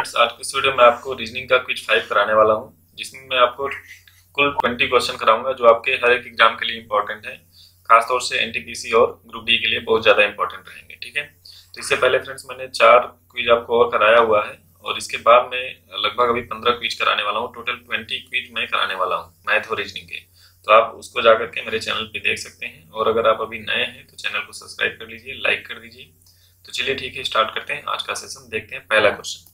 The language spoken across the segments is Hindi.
फ्रेंड्स, आज की इस वीडियो में आपको रीजनिंग का क्विज 5 कराने वाला हूं, जिसमें मैं आपको कुल 20 क्वेश्चन कराऊंगा जो आपके हर एक एग्जाम के लिए इंपॉर्टेंट है। खासतौर से एनटीपीसी और ग्रुप डी के लिए बहुत ज़्यादा इंपॉर्टेंट रहेंगे। ठीक है, तो इससे पहले फ्रेंड्स मैंने 4 क्विज आपको और कराया हुआ है और इसके बाद मैं लगभग अभी 15 क्विज कराने वाला हूँ। टोटल 20 क्विज मैं कराने वाला हूँ मैथ और रीजनिंग के। तो आप उसको जाकर के मेरे चैनल पे देख सकते हैं, और अगर आप अभी नए हैं तो चैनल को सब्सक्राइब कर लीजिए, लाइक कर दीजिए। तो चलिए ठीक है, स्टार्ट करते हैं आज का सेशन। देखते हैं पहला क्वेश्चन।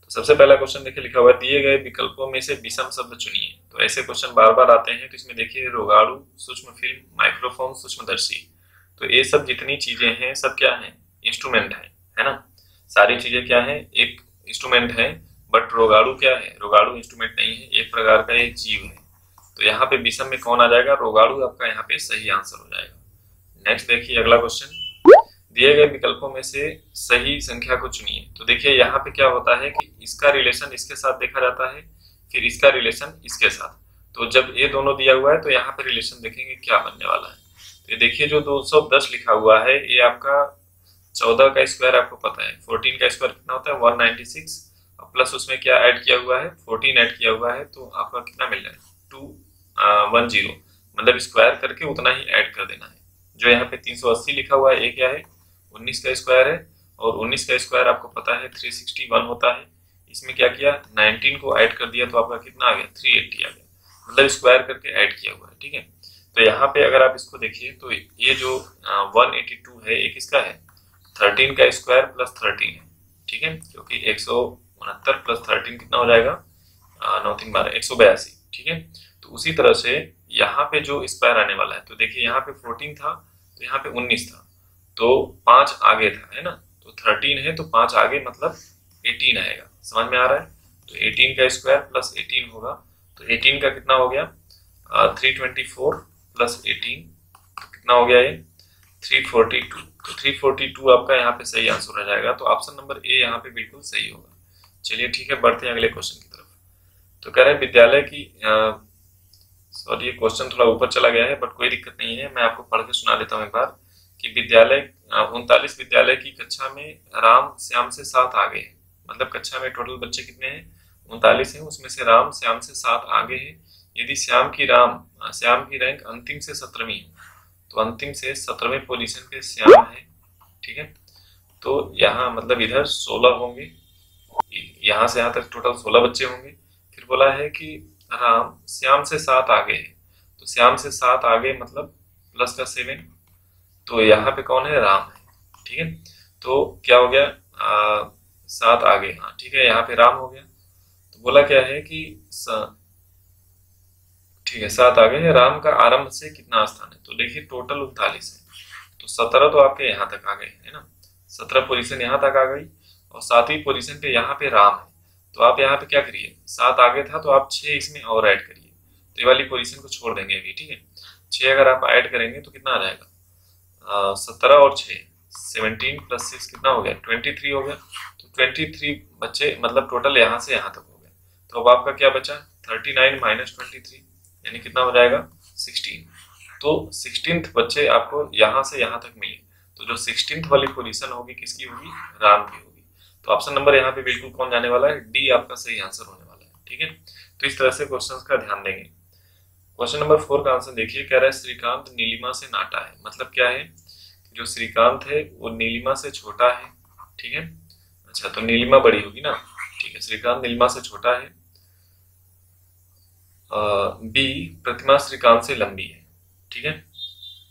तो सबसे पहला क्वेश्चन देखिए, लिखा हुआ है दिए गए विकल्पों में से विषम शब्द चुनिए। तो ऐसे क्वेश्चन बार बार आते हैं। तो इसमें देखिए रोगाणु, सूक्ष्म फिल्म, माइक्रोफोन, सूक्ष्मदर्शी। तो ये सब जितनी चीजें हैं सब क्या है? इंस्ट्रूमेंट है ना। सारी चीजें क्या है? एक इंस्ट्रूमेंट है। बट रोगाणु क्या है? रोगाणु इंस्ट्रूमेंट नहीं है, एक प्रकार का एक जीव है। तो यहाँ पे विषम में कौन आ जाएगा? रोगाणु आपका यहाँ पे सही आंसर हो जाएगा। नेक्स्ट देखिए अगला क्वेश्चन, दिए गए विकल्पों में से सही संख्या को चुनिए। तो देखिए यहाँ पे क्या होता है कि इसका रिलेशन इसके साथ देखा जाता है, फिर इसका रिलेशन इसके साथ। तो जब ये दोनों दिया हुआ है तो यहाँ पे रिलेशन देखेंगे क्या बनने वाला है। तो ये देखिए जो 210 लिखा हुआ है, ये आपका 14 का स्क्वायर आपको पता है। 14 का स्क्वायर कितना होता है? 196। प्लस उसमें क्या ऐड किया हुआ है? 14 ऐड किया हुआ है। तो आपका कितना मिल रहा है? 210। मतलब स्क्वायर करके उतना ही ऐड कर देना है। जो यहाँ पे 380 लिखा हुआ है, ये क्या है? 19 का स्क्वायर है। और 19 का स्क्वायर आपको पता है 361 होता है। इसमें क्या किया? 19 को ऐड कर दिया तो आपका कितना आ गया? 380 आ गया। मतलब स्क्वायर करके ऐड किया हुआ है। ठीक है, तो यहाँ पे अगर आप इसको देखिए तो ये जो 182 है, ये किसका है? 13 का स्क्वायर प्लस 13 है। ठीक है, क्योंकि 169 प्लस 13 कितना हो जाएगा? 9 3 12 182। ठीक है, तो उसी तरह से यहाँ पे जो स्क्वायर आने वाला है, तो देखिए यहाँ पे 14 था तो यहाँ पे 19 था, तो 5 आगे था, है ना। तो 13 है तो 5 आगे, मतलब 18 आएगा। समझ में आ रहा है? तो 18 का स्क्वायर प्लस 18 होगा। तो 18 का कितना हो गया? 324 प्लस 18 तो कितना हो गया? ये 342। तो 342 आपका यहाँ पे सही आंसर हो जाएगा। तो ऑप्शन नंबर ए यहाँ पे बिल्कुल सही होगा। चलिए ठीक है, बढ़ते हैं अगले क्वेश्चन की तरफ। तो कह रहे हैं विद्यालय की सॉरी, ये क्वेश्चन थोड़ा ऊपर चला गया है, बट कोई दिक्कत नहीं है, मैं आपको पढ़ के सुना देता हूँ एक बार। कि विद्यालय 39 विद्यालय की कक्षा में राम श्याम से 7 आगे है। मतलब कक्षा में टोटल बच्चे कितने हैं? 39 हैं, उसमें से राम श्याम से 7 आगे है। यदि श्याम की रैंक अंतिम से 17वीं है, तो अंतिम से 17वें पोजीशन पे श्याम है। ठीक है, तो यहाँ मतलब इधर 16 होंगे, यहाँ से यहाँ तक टोटल 16 बच्चे होंगे। फिर बोला है कि राम श्याम से 7 आगे है, तो श्याम से 7 आगे मतलब प्लस का 7। तो यहाँ पे कौन है? राम है। ठीक है, तो क्या हो गया? 7 आगे, हाँ ठीक है, यहाँ पे राम हो गया। तो बोला क्या है कि ठीक है 7 आगे है। राम का आरंभ से कितना स्थान है? तो देखिए टोटल 39 है, तो 17 तो आपके यहाँ तक आ गए, है ना। 17 पोजीशन यहाँ तक आ गई, और 7वीं पोजीशन पे यहाँ पे राम है। तो आप यहाँ पे क्या करिए? 7 आगे था तो आप 6 इसमें और ऐड करिए। तो ये वाली पोजीशन को छोड़ देंगे अभी। ठीक है, 6 अगर आप ऐड करेंगे तो कितना आ जाएगा? 17 और 6 17 प्लस 6 कितना हो गया? 23 हो गया। तो 23 बच्चे, मतलब टोटल यहाँ से यहाँ तक हो गया। तो अब आपका क्या बचा? 39 माइनस 23, यानी कितना हो जाएगा? 16। तो 16th बच्चे आपको यहाँ से यहाँ तक मिले। तो जो 16th वाली पोजीशन होगी किसकी होगी? राम की होगी। तो ऑप्शन नंबर यहाँ पे बिल्कुल कौन जाने वाला है? डी आपका सही आंसर होने वाला है। ठीक है, तो इस तरह से क्वेश्चन का ध्यान देंगे। क्वेश्चन नंबर 4 का आंसर देखिए, कह रहा है श्रीकांत नीलिमा से नाटा है। मतलब क्या है? जो श्रीकांत है वो नीलिमा से छोटा है। ठीक है, अच्छा तो नीलिमा बड़ी होगी ना। ठीक है, श्रीकांत नीलिमा से छोटा है। बी प्रतिमा श्रीकांत से लंबी है। ठीक है,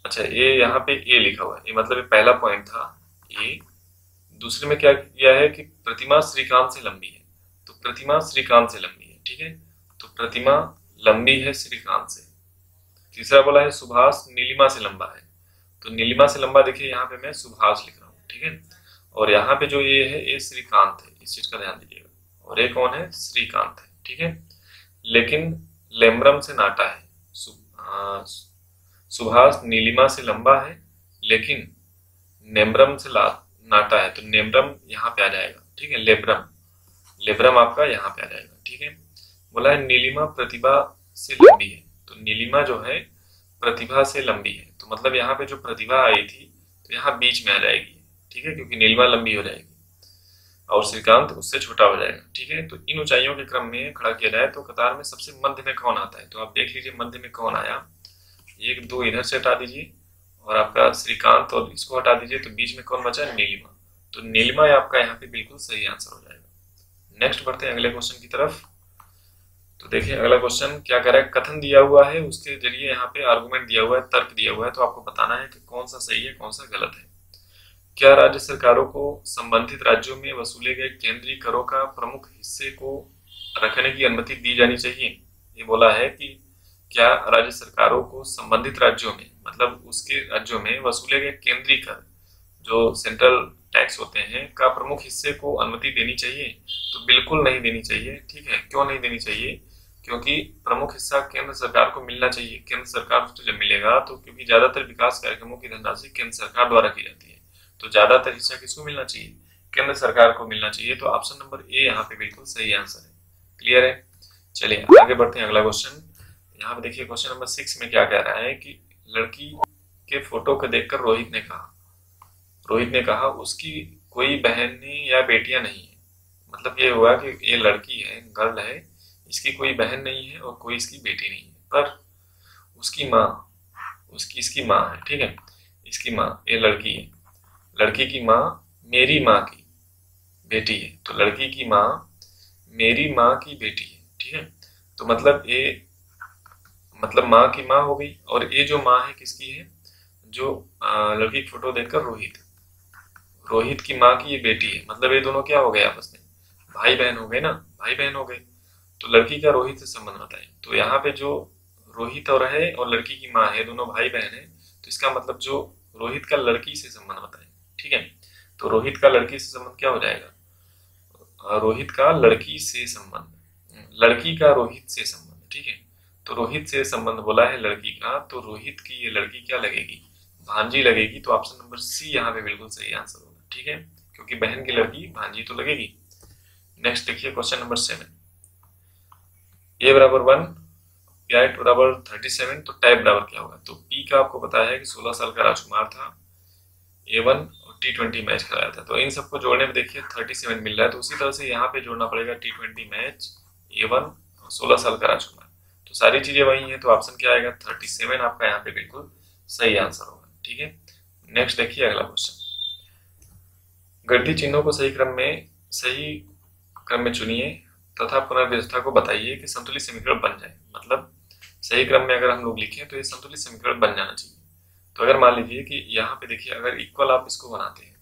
अच्छा ये यहाँ पे ए लिखा हुआ है, ये मतलब ये पहला पॉइंट था। ये दूसरे में क्या किया है कि प्रतिमा श्रीकांत से लंबी है, तो प्रतिमा श्रीकांत से लंबी है। ठीक है, तो प्रतिमा लंबी है श्रीकांत से। तीसरा बोला है सुभाष नीलिमा से लंबा है, तो नीलिमा से लंबा देखिए यहाँ पे मैं सुभाष लिख रहा हूँ। ठीक है, और यहाँ पे जो ये है ये श्रीकांत है, इस चीज का ध्यान दीजिएगा। और ये कौन है? श्रीकांत है। ठीक है, लेकिन लेम्ब्रम से नाटा है। सुभाष नीलिमा से लंबा है लेकिन नेम्ब्रम से नाटा है, तो नेम्ब्रम यहाँ पे आ जाएगा। ठीक है, लेब्रम आपका यहाँ पे आ जाएगा। ठीक है, बोला है नीलिमा प्रतिभा से लंबी है, तो नीलिमा जो है प्रतिभा से लंबी है। तो मतलब यहाँ पे जो प्रतिभा आई थी तो यहाँ बीच में आ जाएगी। ठीक है, क्योंकि नीलिमा लंबी हो जाएगी। और श्रीकांत उससे छोटा हो जाएगा। ठीक है, तो इन ऊंचाइयों के क्रम में खड़ा किया जाए तो कतार में सबसे मध्य में कौन आता है, तो आप देख लीजिए मध्य में कौन आया। 1 2 इधर से हटा दीजिए और आपका श्रीकांत और इसको हटा दीजिए, तो बीच में कौन बचा, नीलिमा। तो नीलिमा आपका यहाँ पे बिल्कुल सही आंसर हो जाएगा। नेक्स्ट बढ़ते हैं अगले क्वेश्चन की तरफ। तो देखिए अगला क्वेश्चन क्या कह रहा है, कथन दिया हुआ है, उसके जरिए यहाँ पे आर्गुमेंट दिया हुआ है, तर्क दिया हुआ है, तो आपको बताना है कि कौन सा सही है कौन सा गलत है। क्या राज्य सरकारों को संबंधित राज्यों में वसूले गए केंद्रीय करों का प्रमुख हिस्से को रखने की अनुमति दी जानी चाहिए। ये बोला है कि क्या राज्य सरकारों को संबंधित राज्यों में, मतलब उसके राज्यों में वसूले गए केंद्रीय कर जो सेंट्रल टैक्स होते हैं का प्रमुख हिस्से को अनुमति देनी चाहिए, तो बिल्कुल नहीं देनी चाहिए। ठीक है, क्यों नहीं देनी चाहिए, क्योंकि प्रमुख हिस्सा केंद्र सरकार को मिलना चाहिए। केंद्र सरकार को जब मिलेगा तो क्योंकि ज्यादातर विकास कार्यक्रमों की धनराशि केंद्र सरकार द्वारा की जाती है, तो ज्यादातर हिस्सा किसको मिलना चाहिए, केंद्र सरकार को मिलना चाहिए। तो ऑप्शन नंबर ए यहाँ पे बिल्कुल सही आंसर है। क्लियर है, चलिए आगे बढ़ते हैं अगला क्वेश्चन। यहाँ पे देखिए क्वेश्चन नंबर 6 में क्या कह रहा है कि लड़की के फोटो को देखकर रोहित ने कहा उसकी कोई बहन या बेटियां नहीं है। मतलब ये हुआ कि ये लड़की है, गर्ल है, इसकी कोई बहन नहीं है और कोई इसकी बेटी नहीं है, पर उसकी माँ इसकी माँ है। ठीक है, इसकी माँ, ये लड़की है, लड़की की माँ मेरी माँ की बेटी है, तो लड़की की माँ मेरी माँ की बेटी है। ठीक है, तो मतलब ये मतलब माँ की माँ हो गई, और ये जो माँ है किसकी है, जो लड़की की फोटो देखकर रोहित की माँ की ये बेटी है। मतलब ये दोनों क्या हो गए आपस में, भाई बहन हो गए ना, भाई बहन हो गए। तो लड़की का रोहित से संबंध बताए, तो यहाँ पे जो रोहित और है और लड़की की माँ है, दोनों भाई बहन है, तो इसका मतलब जो रोहित का लड़की से संबंध बताए। ठीक है, तो रोहित का लड़की से संबंध क्या हो जाएगा, रोहित का लड़की से संबंध, लड़की का रोहित से संबंध। ठीक है, तो रोहित से संबंध बोला है लड़की का, तो रोहित की ये लड़की क्या लगेगी, भांजी लगेगी। तो ऑप्शन नंबर सी यहाँ पे बिल्कुल सही आंसर होगा। ठीक है, क्योंकि बहन की लड़की भांजी तो लगेगी। नेक्स्ट देखिए क्वेश्चन नंबर 7, ए बराबर 1 पी बराबर 37, तो टाइप बराबर क्या होगा। तो पी का आपको पता है कि 16 साल का राजकुमार था, A1 और T20 मैच खेलाया था, तो इन सबको जोड़ने में देखिए 37 मिल रहा है, तो उसी तरह से यहाँ पे जोड़ना पड़ेगा T20 मैच, A1 और 16 साल का राजकुमार, तो सारी चीजें वही है, तो ऑप्शन क्या आएगा 37 आपका यहाँ पे बिल्कुल सही आंसर होगा। ठीक है, नेक्स्ट देखिए अगला क्वेश्चन, गणितीय चिन्हों को सही क्रम में चुनिए तथा पुनर्व्यवस्था को बताइए कि संतुलित समीकरण बन जाए। मतलब सही क्रम में अगर हम लोग लिखें तो ये संतुलित समीकरण बन जाना चाहिए। तो अगर मान लीजिए कि यहाँ पे देखिए अगर इक्वल आप इसको बनाते हैं,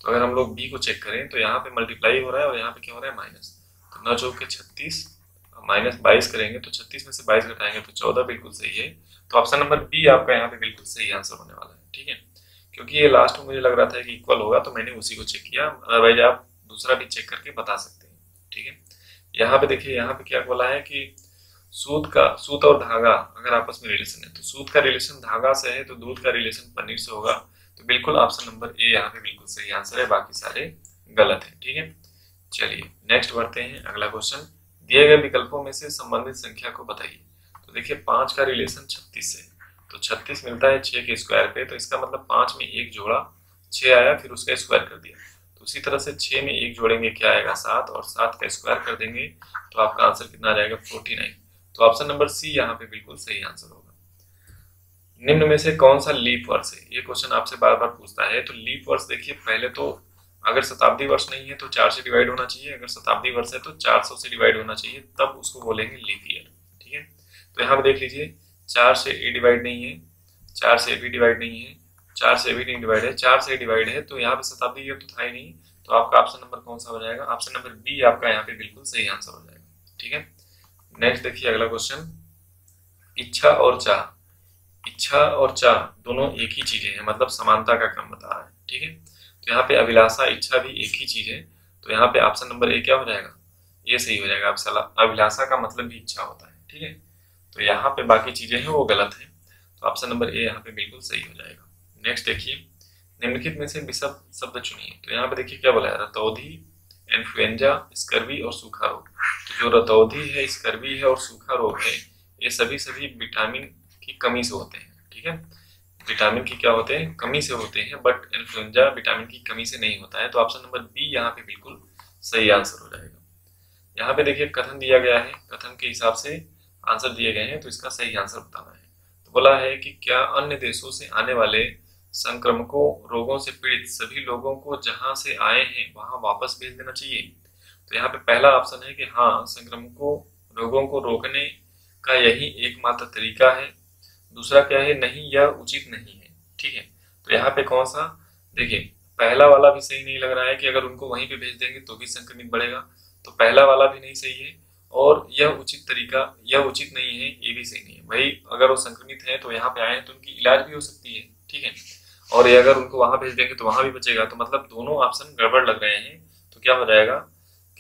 तो अगर हम लोग बी को चेक करें तो यहाँ पे मल्टीप्लाई हो रहा है और यहाँ पे क्या हो रहा है माइनस, तो 9 चौके 36 माइनस 22 करेंगे तो 36 में से 22 घटाएंगे तो 14 बिल्कुल सही है। तो ऑप्शन नंबर बी आपका यहाँ पे बिल्कुल सही आंसर होने वाला है। ठीक है, क्योंकि ये लास्ट में मुझे लग रहा था कि इक्वल होगा तो मैंने उसी को चेक किया, अदरवाइज आप दूसरा भी चेक करके बता सकते हैं। ठीक है, यहाँ पे देखिए यहाँ पे क्या बोला है कि सूत और धागा अगर आपस में रिलेशन है, तो सूत का रिलेशन धागा से है, तो दूध का रिलेशन पनीर से होगा, तो बिल्कुल ऑप्शन नंबर ए यहाँ पे बिल्कुल सही आंसर है, बाकी सारे गलत है। ठीक है, चलिए नेक्स्ट बढ़ते हैं अगला क्वेश्चन, दिए गए विकल्पों में से संबंधित संख्या को बताइए। तो देखिए 5 का रिलेशन 36 से, तो 36 मिलता है 6 के स्क्वायर पे, तो इसका मतलब 5 में 1 जोड़ा 6 आया, फिर उसका स्क्वायर कर दिया, तो उसी तरह से 6 में 1 जोड़ेंगे क्या आएगा 7, और 7 का स्क्वायर कर देंगे तो आपका आंसर कितना आ जाएगा 49। तो ऑप्शन नंबर सी यहाँ पे बिल्कुल सही आंसर होगा। निम्न में से कौन सा लीप वर्ष है, ये क्वेश्चन आपसे बार बार पूछता है। तो लीप वर्ष देखिए पहले तो अगर शताब्दी वर्ष नहीं है तो 4 से डिवाइड होना चाहिए, अगर शताब्दी वर्ष है तो 400 से डिवाइड होना चाहिए, तब उसको बोलेंगे लीप ईयर। ठीक है, तो यहाँ पे देख लीजिए 4 से ए डिवाइड नहीं है, 4 से बी डिवाइड नहीं है, 4 से बी नहीं डिवाइड है, 4 से डिवाइड है, तो यहाँ पे शताब्दी ईयर तो था ही नहीं, तो आपका ऑप्शन नंबर कौन सा हो जाएगा, ऑप्शन नंबर बी आपका यहाँ पे बिल्कुल सही आंसर हो जाएगा। ठीक है, नेक्स्ट देखिए अगला क्वेश्चन, इच्छा और चाह दोनों एक ही चीजें हैं, मतलब समानता का क्रम बता रहा है। ठीक है, तो यहाँ पे अभिलाषा इच्छा भी एक ही चीज है, तो यहाँ पे ऑप्शन नंबर ए क्या हो जाएगा, ये सही हो जाएगा। अभिलाषा का मतलब भी इच्छा होता है। ठीक है, तो यहाँ पे बाकी चीजें हैं वो गलत है, तो ऑप्शन नंबर ए यहाँ पे बिल्कुल सही हो जाएगा। नेक्स्ट देखिए, निम्नलिखित में से विषम शब्द चुनिए। तो यहाँ पे देखिए क्या बोला है, रतौंधी, इन्फ्लुएंजा, स्कर्वी और सूखा रोग। तो जो रतौंधी है, स्कर्वी है और सूखा रोग है, ये सभी विटामिन की कमी से होते हैं। ठीक है, विटामिन की क्या होते हैं, कमी से होते हैं, बट इन्फ्लुएंजा विटामिन की कमी से नहीं होता है, तो ऑप्शन नंबर बी यहाँ पे बिल्कुल सही आंसर हो जाएगा। यहाँ पे देखिए कथन दिया गया है, कथन के हिसाब से आंसर दिए गए हैं, तो इसका सही आंसर बताना है। तो बोला है कि क्या अन्य देशों से आने वाले संक्रमकों रोगों से पीड़ित सभी लोगों को जहां से आए हैं वहां वापस भेज देना चाहिए। तो यहाँ पे पहला ऑप्शन है कि हाँ, संक्रमकों रोगों को रोकने का यही एकमात्र तरीका है। दूसरा क्या है, नहीं, यह उचित नहीं है। ठीक है, तो यहाँ पे कौन सा, देखिए पहला वाला भी सही नहीं लग रहा है कि अगर उनको वहीं पे भेज देंगे तो भी संक्रमित बढ़ेगा, तो पहला वाला भी नहीं सही है। और यह उचित तरीका, यह उचित नहीं है, ये भी सही नहीं है। भाई अगर वो संक्रमित है तो यहाँ पे आए हैं तो उनकी इलाज भी हो सकती है। ठीक है, और ये अगर उनको वहां भेज देंगे तो वहां भी बचेगा, तो मतलब दोनों ऑप्शन गड़बड़ लग रहे हैं। तो क्या हो जाएगा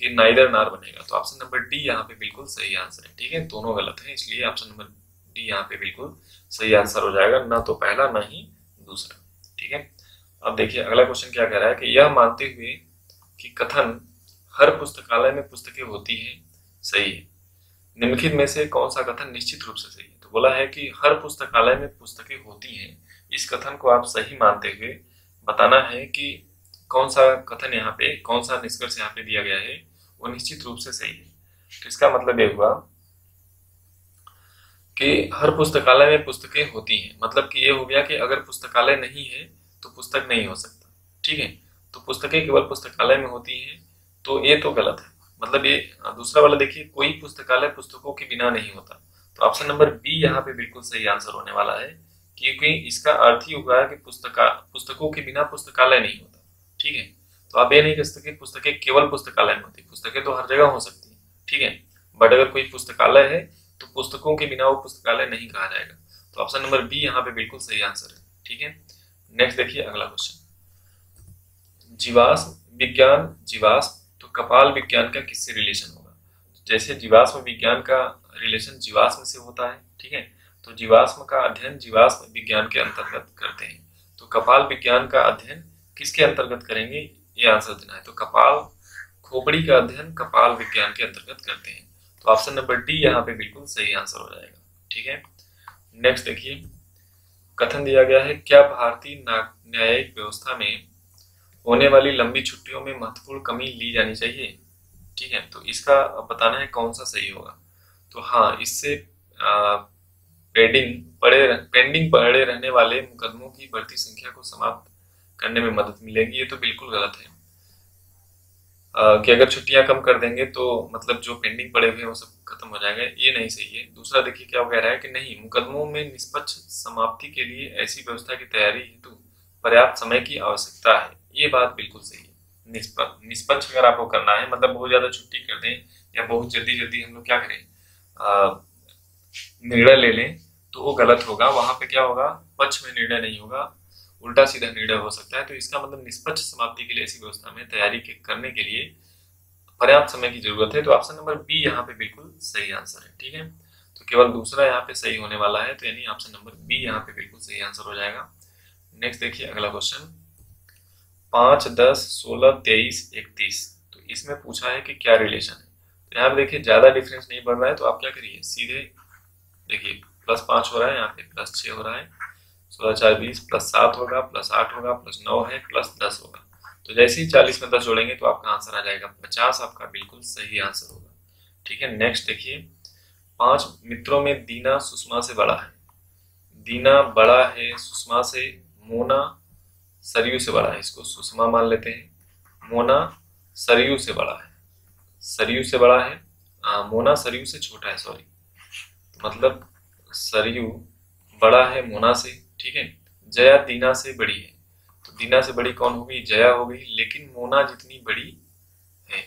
कि नाइदर नार बनेगा। तो ऑप्शन नंबर डी यहाँ पे बिल्कुल सही आंसर है। ठीक है, दोनों गलत है, इसलिए ऑप्शन नंबर डी यहाँ पे बिल्कुल सही आंसर हो जाएगा, ना तो पहला ना ही दूसरा। ठीक है, अब देखिए अगला क्वेश्चन क्या कह रहा है कि यह मानते हुए कि कथन हर पुस्तकालय में पुस्तकें होती है सही है, निम्नलिखित में से कौन सा कथन निश्चित रूप से सही है। तो बोला है कि हर पुस्तकालय में पुस्तकें होती हैं, इस कथन को आप सही मानते हुए बताना है कि कौन सा कथन यहाँ पे, कौन सा निष्कर्ष यहाँ पे दिया गया है वो निश्चित रूप से सही है। तो इसका मतलब ये हुआ कि हर पुस्तकालय में पुस्तकें होती हैं, मतलब कि ये हो गया कि अगर पुस्तकालय नहीं है तो पुस्तक नहीं हो सकता। ठीक है, तो पुस्तकें केवल पुस्तकालय में होती हैं, तो ये तो गलत है। मतलब ये दूसरा वाला देखिए, कोई पुस्तकालय पुस्तकों के बिना नहीं होता। तो ऑप्शन नंबर बी यहाँ पे बिल्कुल सही आंसर होने वाला है, क्योंकि इसका अर्थ ही हुआ है कि पुस्तकों के बिना पुस्तकालय नहीं होता। ठीक है, तो आप ये नहीं कह सकते कि पुस्तकें केवल पुस्तकालय में होती, पुस्तकें तो हर जगह हो सकती है। ठीक है, बट अगर कोई पुस्तकालय है तो पुस्तकों के बिना वो पुस्तकालय नहीं कहा जाएगा। तो ऑप्शन नंबर बी यहाँ पे बिल्कुल सही आंसर है। ठीक है, नेक्स्ट देखिए अगला क्वेश्चन, जीवाश्म विज्ञान, जीवाश्म तो कपाल विज्ञान का किससे रिलेशन होगा। जैसे जीवाश्म विज्ञान का रिलेशन जीवाश्म से होता है। ठीक है, तो जीवाश्म का अध्ययन जीवाश्म विज्ञान के अंतर्गत करते हैं, तो कपाल विज्ञान का अध्ययन किसके अंतर्गत करेंगे, ये आंसर देना है। तो कपाल खोपड़ी का अध्ययन कपाल विज्ञान के अंतर्गत करते हैं, तो ऑप्शन नंबर डी यहाँ पे बिल्कुल सही आंसर हो जाएगा। ठीक है, नेक्स्ट देखिए, कथन दिया गया है क्या भारतीय न्यायिक व्यवस्था में होने वाली लंबी छुट्टियों में महत्वपूर्ण कमी ली जानी चाहिए। ठीक है, तो इसका बताना है कौन सा सही होगा। तो हाँ, इससे पेंडिंग पड़े रहने वाले मुकदमों की बढ़ती संख्या को समाप्त करने में मदद मिलेगी। ये तो बिल्कुल गलत है कि अगर छुट्टियां कम कर देंगे तो मतलब जो पेंडिंग पड़े हुए हैं वो सब खत्म हो जाएगा, ये नहीं सही है। दूसरा देखिए क्या कह रहा है कि नहीं, मुकदमों में निष्पक्ष समाप्ति के लिए ऐसी व्यवस्था की तैयारी हेतु पर्याप्त समय की आवश्यकता है, ये बात बिल्कुल सही है। निष्पक्ष अगर आपको करना है, मतलब बहुत ज्यादा छुट्टी कर दें या बहुत जल्दी जल्दी हम लोग क्या करें, निर्णय ले लें, तो वो गलत होगा। वहां पे क्या होगा, पक्ष में निर्णय नहीं होगा, उल्टा सीधा निर्णय हो सकता है। तो इसका मतलब निष्पक्ष समाप्ति के लिए ऐसी व्यवस्था में तैयारी करने के लिए पर्याप्त समय की जरूरत है। तो ऑप्शन नंबर बी यहाँ पे बिल्कुल सही आंसर है। ठीक है, तो केवल दूसरा यहाँ पे सही होने वाला है, तो यानी ऑप्शन नंबर बी यहाँ पे बिल्कुल सही आंसर हो जाएगा। नेक्स्ट देखिए अगला क्वेश्चन, 5, 10, 16, 23, 31, तो इसमें पूछा है कि क्या रिलेशन है। तो यहाँ पे देखिए ज्यादा डिफरेंस नहीं बढ़ रहा है, तो आप क्या करिए, सीधे देखिए +5 हो रहा है, यहाँ पे +6 हो रहा है, 16, 4, 20, +7 होगा, +8 होगा, +9 है, +10 होगा। तो जैसे ही 40 में 10 जोड़ेंगे तो आपका आंसर आ जाएगा 50, आपका बिल्कुल सही आंसर होगा। ठीक है, नेक्स्ट देखिए, 5 मित्रों में दीना सुषमा से बड़ा है। दीना बड़ा है सुषमा से, मोना सरयू से बड़ा है, इसको सुषमा मान लेते हैं। मोना सरयू से बड़ा है, सरयू से बड़ा है, मोना सरयू से छोटा है, सॉरी, मतलब सरयू बड़ा है मोना से। ठीक है, जया दीना से बड़ी है, तो दीना से बड़ी कौन होगी, जया हो गई। लेकिन मोना जितनी बड़ी है,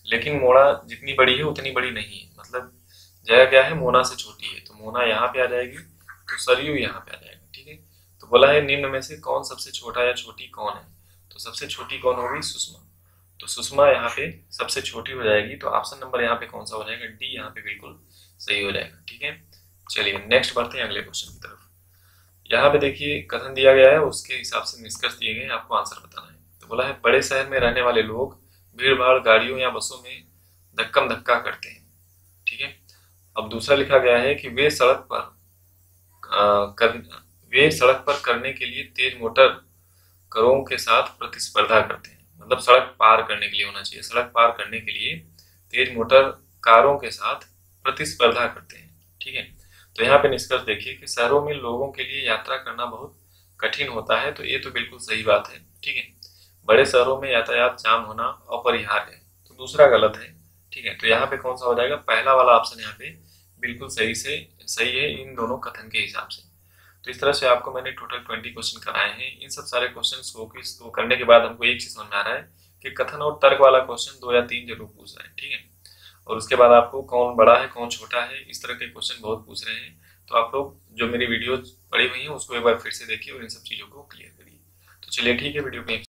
लेकिन मोना जितनी बड़ी है उतनी बड़ी नहीं है, मतलब जया क्या है, मोना से छोटी है, तो मोना यहाँ पे आ जाएगी, तो सरयू यहाँ पे आ जाएगा। ठीक है, तो बोला है निम्न में से कौन सबसे छोटा या छोटी कौन है, तो सबसे छोटी कौन होगी, सुषमा, तो सुषमा यहाँ पे सबसे छोटी हो जाएगी। तो ऑप्शन नंबर यहाँ पे कौन सा हो जाएगा, डी यहाँ पे बिल्कुल सही हो जाएगा। ठीक है, चलिए नेक्स्ट बढ़ते हैं अगले क्वेश्चन की तरफ। यहाँ पे देखिए कथन दिया गया है, उसके हिसाब से निष्कर्ष दिए गए हैं, आपको आंसर बताना है। तो बोला है बड़े शहर में रहने वाले लोग भीड़ भाड़ गाड़ियों या बसों में धक्कम धक्का करते हैं। ठीक है, अब दूसरा लिखा गया है कि वे सड़क पर करने के लिए तेज मोटर करों के साथ प्रतिस्पर्धा करते हैं। मतलब सड़क पार करने के लिए होना चाहिए। सड़क पार करने के लिए तेज मोटर कारों के साथ प्रतिस्पर्धा करते हैं। ठीक है, तो यहाँ पे निष्कर्ष देखिए कि शहरों में लोगों के लिए यात्रा करना बहुत कठिन होता है, तो ये तो बिल्कुल सही बात है। ठीक है, बड़े शहरों में यातायात जाम होना अपरिहार्य है, तो दूसरा गलत है। ठीक है, तो यहाँ पे कौन सा हो जाएगा, पहला वाला ऑप्शन यहाँ पे बिल्कुल सही है इन दोनों कथन के हिसाब से। तो इस तरह से आपको मैंने टोटल 20 क्वेश्चन कराए हैं। इन सब सारे क्वेश्चन को करने के बाद हमको एक चीज समझ में आ रहा है कि कथन और तर्क वाला क्वेश्चन 2 या 3 जरूर पूछ रहे हैं। ठीक है, और उसके बाद आपको कौन बड़ा है कौन छोटा है इस तरह के क्वेश्चन बहुत पूछ रहे हैं। तो आप लोग जो मेरी वीडियो पड़ी हुई है उसको एक बार फिर से देखिए और इन सब चीजों को क्लियर करिए। तो चलिए ठीक है, वीडियो को